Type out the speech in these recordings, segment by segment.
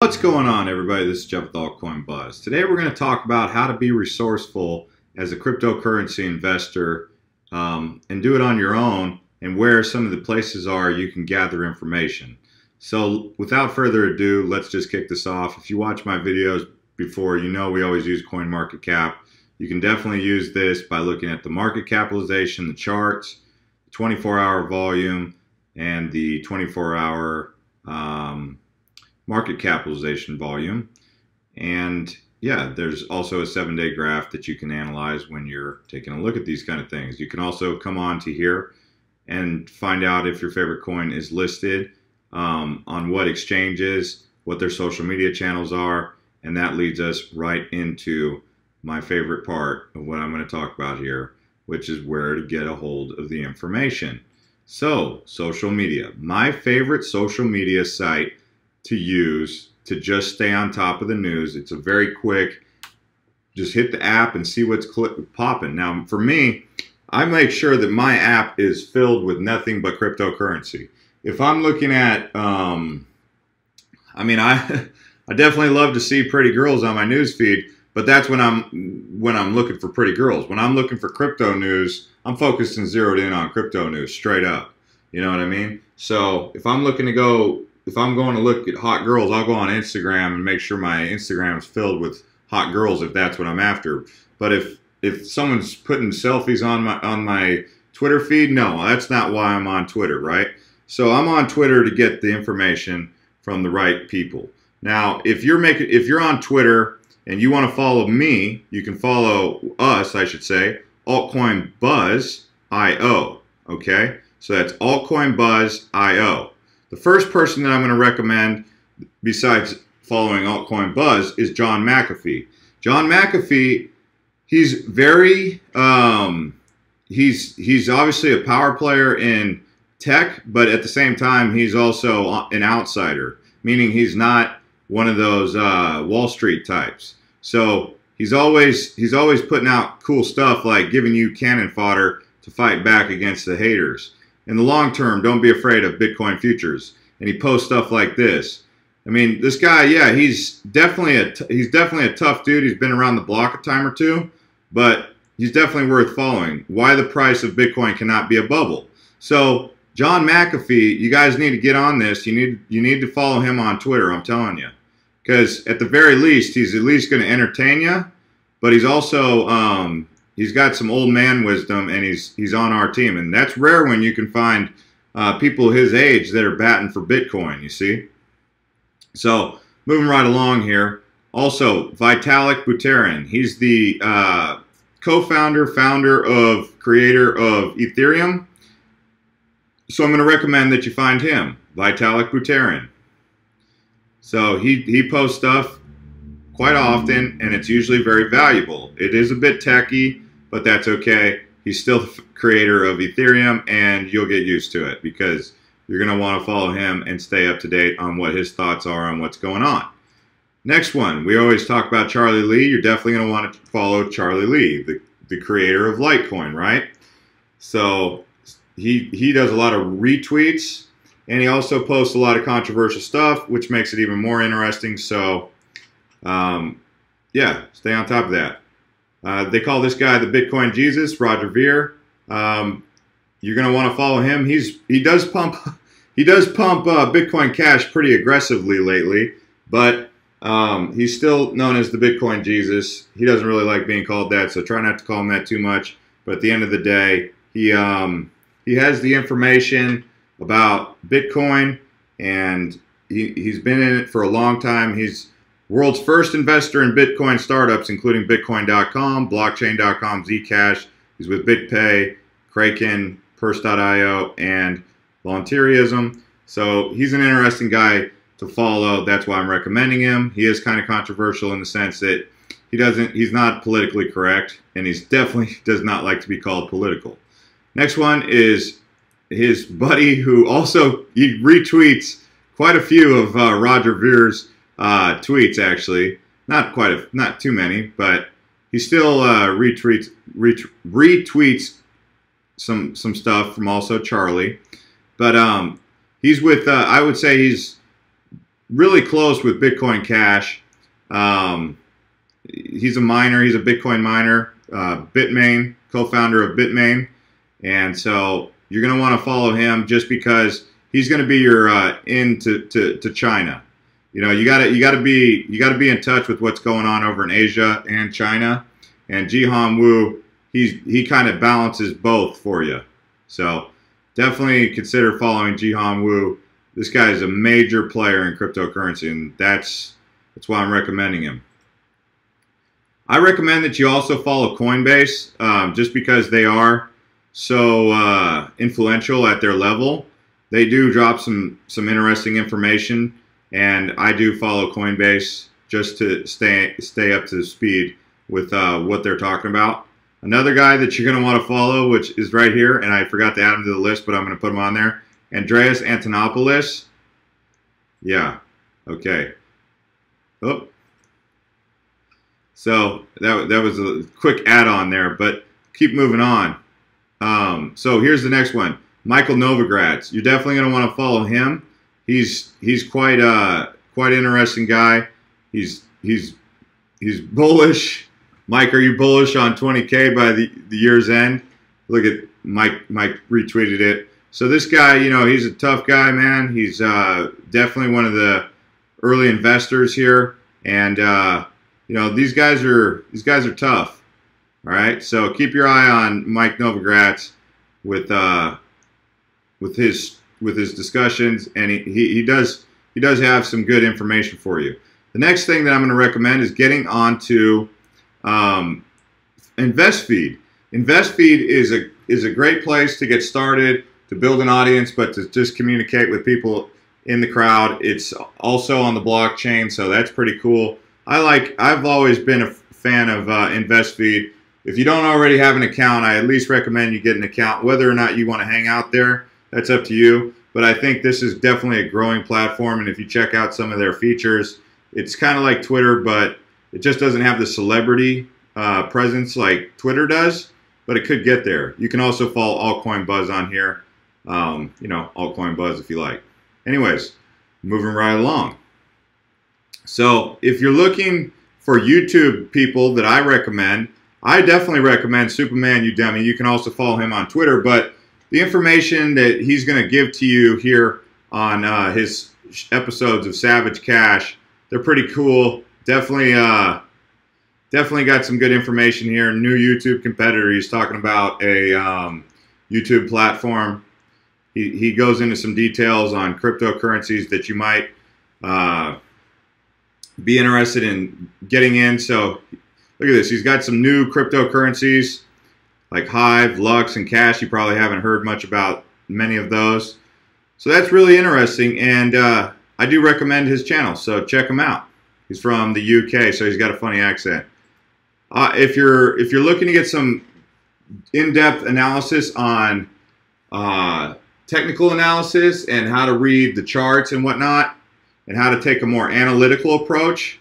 What's going on, everybody? This is Jeff with Altcoin Buzz. Today we're going to talk about how to be resourceful as a cryptocurrency investor and do it on your own, and where some of the places are you can gather information. So without further ado, let's just kick this off. If you watch my videos before, you know we always use CoinMarketCap. You can definitely use this by looking at the market capitalization, the charts, 24-hour volume, and the 24-hour market capitalization volume. And yeah, there's also a 7-day graph that you can analyze when you're taking a look at these kind of things. You can also come on to here and find out if your favorite coin is listed, on what exchanges, what their social media channels are, and that leads us right into my favorite part of what I'm going to talk about here, which is where to get a hold of the information. So, social media. My favorite social media site to use to just stay on top of the news. It's a very quick, just hit the app and see what's popping. Now, for me, I make sure that my app is filled with nothing but cryptocurrency. If I'm looking at, I definitely love to see pretty girls on my news feed, but that's when I'm looking for pretty girls. When I'm looking for crypto news, I'm focused and zeroed in on crypto news straight up. You know what I mean? So if I'm going to look at hot girls, I'll go on Instagram and make sure my Instagram is filled with hot girls if that's what I'm after. But if someone's putting selfies on my Twitter feed, no, that's not why I'm on Twitter, right? So I'm on Twitter to get the information from the right people. Now, if you're on Twitter and you want to follow me, you can follow us, I should say, Altcoin Buzz IO. Okay, so that's Altcoin Buzz IO. The first person that I'm going to recommend, besides following Altcoin Buzz, is John McAfee. John McAfee, he's very, he's obviously a power player in tech, but at the same time, he's also an outsider, meaning he's not one of those Wall Street types. So he's always putting out cool stuff like giving you cannon fodder to fight back against the haters. In the long term, don't be afraid of Bitcoin futures. And he posts stuff like this. I mean, this guy, yeah, he's definitely a tough dude. He's been around the block a time or two, but he's definitely worth following. Why the price of Bitcoin cannot be a bubble. So John McAfee, you guys need to get on this. You need to follow him on Twitter, I'm telling you. Because at the very least, he's at least going to entertain you, but he's also he's got some old man wisdom, and he's on our team. And that's rare when you can find people his age that are batting for Bitcoin, you see. So moving right along here. Also, Vitalik Buterin. He's the co-founder, creator of Ethereum. So I'm going to recommend that you find him, Vitalik Buterin. So he posts stuff quite often, and it's usually very valuable. It is a bit techy, but that's okay. He's still the creator of Ethereum, and you'll get used to it because you're going to want to follow him and stay up to date on what his thoughts are on what's going on. Next one, we always talk about Charlie Lee. You're definitely going to want to follow Charlie Lee, the creator of Litecoin, right? So he does a lot of retweets, and he also posts a lot of controversial stuff, which makes it even more interesting. So yeah, stay on top of that. They call this guy the Bitcoin Jesus, Roger Ver. You're going to want to follow him. He does pump Bitcoin Cash pretty aggressively lately, but he's still known as the Bitcoin Jesus. He doesn't really like being called that, so try not to call him that too much. But at the end of the day, he has the information about Bitcoin, and he's been in it for a long time. He's world's first investor in Bitcoin startups, including Bitcoin.com, Blockchain.com, Zcash. He's with BitPay, Kraken, Purse.io, and Volunteerism. So he's an interesting guy to follow. That's why I'm recommending him. He is kind of controversial in the sense that he's not politically correct, and he's definitely does not like to be called political. Next one is his buddy, who also he retweets quite a few of Roger Ver's tweets, actually. Not too many, but he still retweets some stuff from also Charlie. But he's with I would say he's really close with Bitcoin Cash. He's a miner. He's a Bitcoin miner. Bitmain, co-founder of Bitmain, and so you're going to want to follow him just because he's going to be your to China. You know, you got to be in touch with what's going on over in Asia and China. And Geon Woo, he kind of balances both for you. So definitely consider following Geon Woo. This guy is a major player in cryptocurrency, and that's why I'm recommending him. I recommend that you also follow Coinbase, just because they are so influential at their level. They do drop some interesting information, and I do follow Coinbase just to stay up to speed with what they're talking about. Another guy that you're going to want to follow, which is right here, and I forgot to add him to the list, but I'm going to put him on there. Andreas Antonopoulos. Yeah. Okay. Oh. So that was a quick add-on there, but keep moving on. So here's the next one, Michael Novogratz. You're definitely going to want to follow him. He's quite interesting guy. He's bullish. Mike, are you bullish on 20K by the year's end? Look at Mike retweeted it. So this guy, you know, he's a tough guy, man. He's definitely one of the early investors here, and you know, these guys are tough. All right, so keep your eye on Mike Novogratz with his discussions, and he does have some good information for you. The next thing that I'm going to recommend is getting onto InvestFeed. InvestFeed is a great place to get started, to build an audience, but to just communicate with people in the crowd. It's also on the blockchain, so that's pretty cool. I've always been a fan of InvestFeed. If you don't already have an account, I at least recommend you get an account. Whether or not you want to hang out there, that's up to you. But I think this is definitely a growing platform, and if you check out some of their features, it's kind of like Twitter, but it just doesn't have the celebrity presence like Twitter does, but it could get there. You can also follow Altcoin Buzz on here. You know, Altcoin Buzz if you like. Anyways, moving right along. So if you're looking for YouTube people that I recommend, I definitely recommend Superman Udemy. You can also follow him on Twitter, but the information that he's going to give to you here on his episodes of Savage Cash, they're pretty cool. Definitely got some good information here. New YouTube competitor. He's talking about a YouTube platform. He goes into some details on cryptocurrencies that you might be interested in getting in. So look at this. He's got some new cryptocurrencies like Hive, Lux, and Cash. You probably haven't heard much about many of those. So that's really interesting, and I do recommend his channel, so check him out. He's from the UK, so he's got a funny accent. If you're looking to get some in-depth analysis on technical analysis and how to read the charts and whatnot, and how to take a more analytical approach,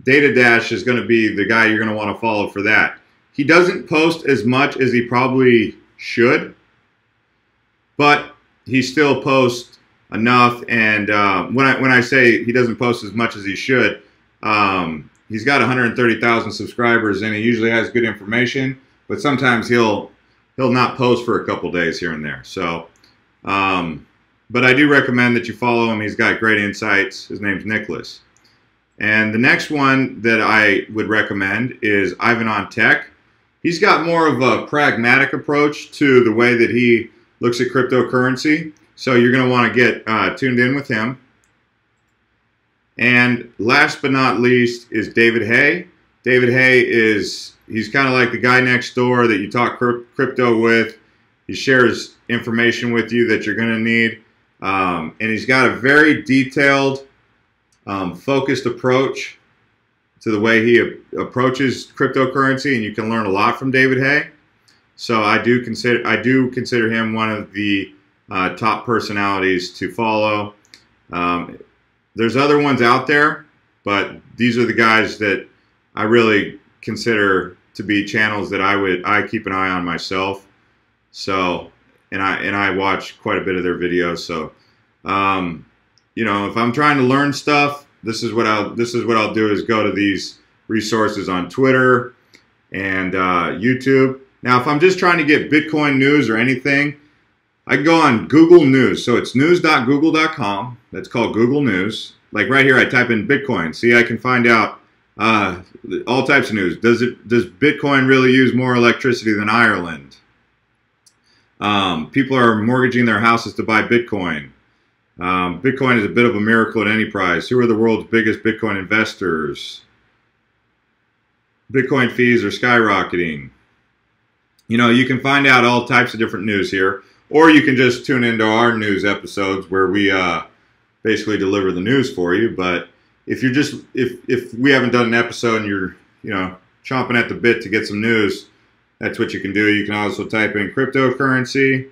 DataDash is going to be the guy you're going to want to follow for that. He doesn't post as much as he probably should, but he still posts enough. And when I say he doesn't post as much as he should, he's got 130,000 subscribers, and he usually has good information. But sometimes he'll not post for a couple days here and there. So, but I do recommend that you follow him. He's got great insights. His name's Nicholas. And the next one that I would recommend is Ivan on Tech. He's got more of a pragmatic approach to the way that he looks at cryptocurrency. So you're going to want to get tuned in with him. And last but not least is David Hay. David Hay he's kind of like the guy next door that you talk crypto with. He shares information with you that you're going to need. And he's got a very detailed, focused approach to the way he approaches cryptocurrency, and you can learn a lot from David Hay. So I do consider him one of the top personalities to follow. There's other ones out there, but these are the guys that I really consider to be channels that I keep an eye on myself. So and I watch quite a bit of their videos. So you know, if I'm trying to learn stuff, this is what I'll do is go to these resources on Twitter and YouTube. Now, if I'm just trying to get Bitcoin news or anything, I can go on Google News. So it's news.google.com. That's called Google News. Like right here, I type in Bitcoin. See, I can find out all types of news. Does Bitcoin really use more electricity than Ireland? People are mortgaging their houses to buy Bitcoin. Bitcoin is a bit of a miracle at any price. Who are the world's biggest Bitcoin investors? Bitcoin fees are skyrocketing. You know, you can find out all types of different news here, or you can just tune into our news episodes where we basically deliver the news for you. But if you're just if we haven't done an episode and you're, you know, chomping at the bit to get some news, that's what you can do. You can also type in cryptocurrency,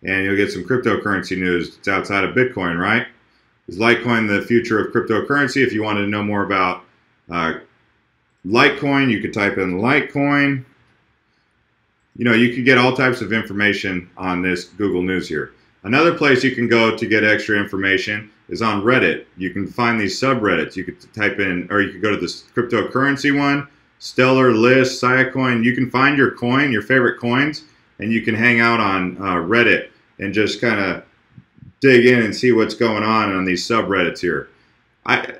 and you'll get some cryptocurrency news. It's outside of Bitcoin, right? Is Litecoin the future of cryptocurrency? If you wanted to know more about Litecoin, you could type in Litecoin. You know, you can get all types of information on this Google News here. Another place you can go to get extra information is on Reddit. You can find these subreddits. You could type in, or you could go to this cryptocurrency one, Stellar, List, Siacoin. You can find your coin, your favorite coins, and you can hang out on Reddit and just kind of dig in and see what's going on these subreddits here. I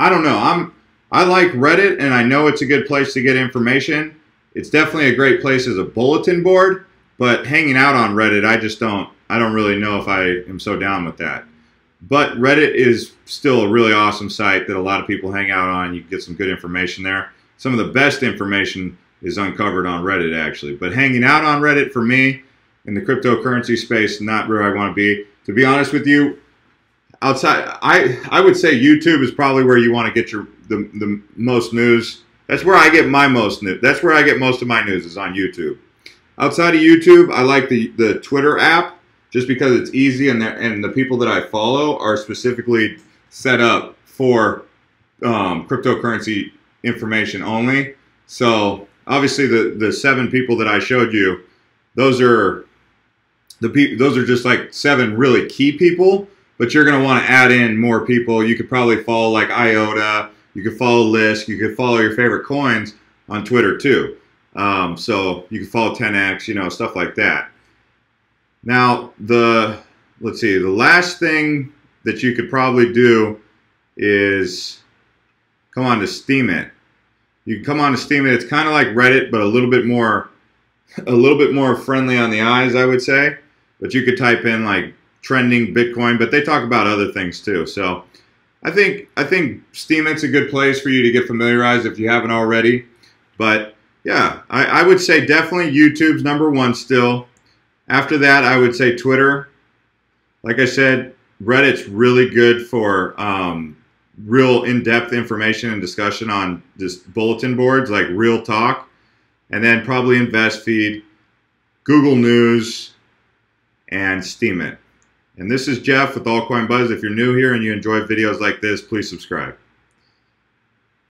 don't know. I like Reddit, and I know it's a good place to get information. It's definitely a great place as a bulletin board, but hanging out on Reddit, I don't really know if I am so down with that. But Reddit is still a really awesome site that a lot of people hang out on. You can get some good information there. Some of the best information is uncovered on Reddit, actually. But hanging out on Reddit, for me, in the cryptocurrency space, not where I want to be. To be honest with you, outside, I would say YouTube is probably where you want to get the most news. That's where I get my most news. That's where I get most of my news, is on YouTube. Outside of YouTube, I like the Twitter app just because it's easy, and the people that I follow are specifically set up for cryptocurrency information only. So obviously the 7 people that I showed you, those are just like 7 really key people, but you're going to want to add in more people. You could probably follow like IOTA, you could follow List, you could follow your favorite coins on Twitter too. So you can follow 10x, you know, stuff like that. Now, let's see, the last thing that you could probably do is come on to Steemit. You can come on to Steemit. It's kind of like Reddit, but a little bit more friendly on the eyes, I would say. But you could type in like trending Bitcoin, but they talk about other things too. So I think Steemit's a good place for you to get familiarized if you haven't already. But yeah, I would say definitely YouTube's #1 still. After that, I would say Twitter. Like I said, Reddit's really good for real in-depth information and discussion on just bulletin boards, like real talk. And then probably InvestFeed, Google News, and Steemit. And this is Jeff with Altcoin Buzz. If you're new here and you enjoy videos like this, please subscribe.